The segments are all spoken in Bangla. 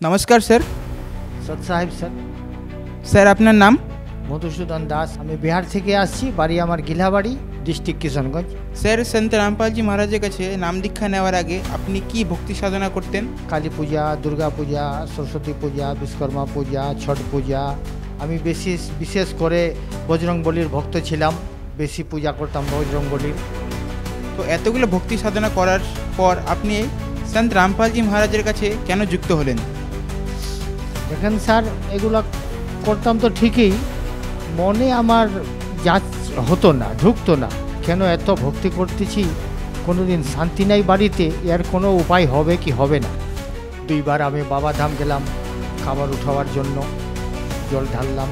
নমস্কার স্যার। সৎ সাহেব স্যার। স্যার আপনার নাম? মধুসূদন দাস। আমি বিহার থেকে আসছি, বাড়ি আমার গিলাবাড়ি, ডিস্ট্রিক্ট কিশনগঞ্জ। স্যার, সন্ত রামপালজি মহারাজের কাছে নাম দীক্ষা নেওয়ার আগে আপনি কি ভক্তি সাধনা করতেন? কালী পূজা, দুর্গা পূজা, সরস্বতী পূজা, বিশ্বকর্মা পূজা, ছট পূজা। আমি বিশেষ করে বজরংবলীর ভক্ত ছিলাম, বেশি পূজা করতাম বজরংবলীর। তো এতগুলো ভক্তি সাধনা করার পর আপনি সন্ত রামপালজি মহারাজের কাছে কেন যুক্ত হলেন? দেখেন স্যার, এগুলো করতাম তো ঠিকই, মনে আমার হতো না, ঢুকতো না। কেন এত ভক্তি করতেছি, কোনোদিন শান্তি নাই বাড়িতে, এর কোনো উপায় হবে কি হবে না। 2 বার আমি বাবাধাম গেলাম খাবার উঠাবার জন্য, জল ঢাললাম।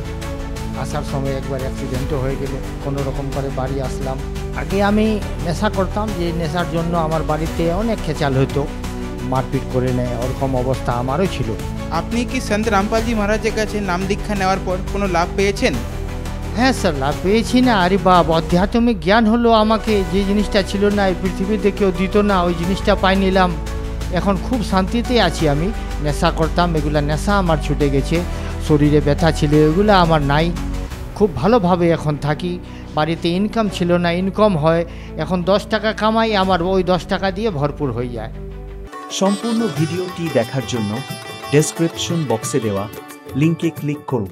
আসার সময় একবার অ্যাক্সিডেন্টও হয়ে গেল, কোনো রকম করে বাড়ি আসলাম। আগে আমি নেশা করতাম, যে নেশার জন্য আমার বাড়িতে অনেক খেচাল হতো, মারপিট করে নেয়, ওরকম অবস্থা আমারও ছিল। আপনি কি সন্ত রামপালজি মহারাজের কাছে নাম দীক্ষা নেওয়ার পর কোনো লাভ পেয়েছেন? হ্যাঁ স্যার, লাভ পেয়েছি না। আরে বাপ, আধ্যাত্মিক জ্ঞান হলো আমাকে, যে জিনিসটা ছিল না এই পৃথিবীতে কেউ দিত না, ওই জিনিসটা পাই নিলাম। এখন খুব শান্তিতে আছি আমি। নেশা করতাম, এগুলা নেশা আমার ছুটে গেছে। শরীরে ব্যথা ছিল, এগুলো আমার নাই। খুব ভালোভাবে এখন থাকি। বাড়িতে ইনকাম ছিল না, ইনকাম হয়। এখন 10 টাকা কামাই, আমার ওই 10 টাকা দিয়ে ভরপুর হয়ে যায়। সম্পূর্ণ ভিডিওটি দেখার জন্য ডেসক্রিপশন বক্সে দেওয়া লিংকে ক্লিক করুন।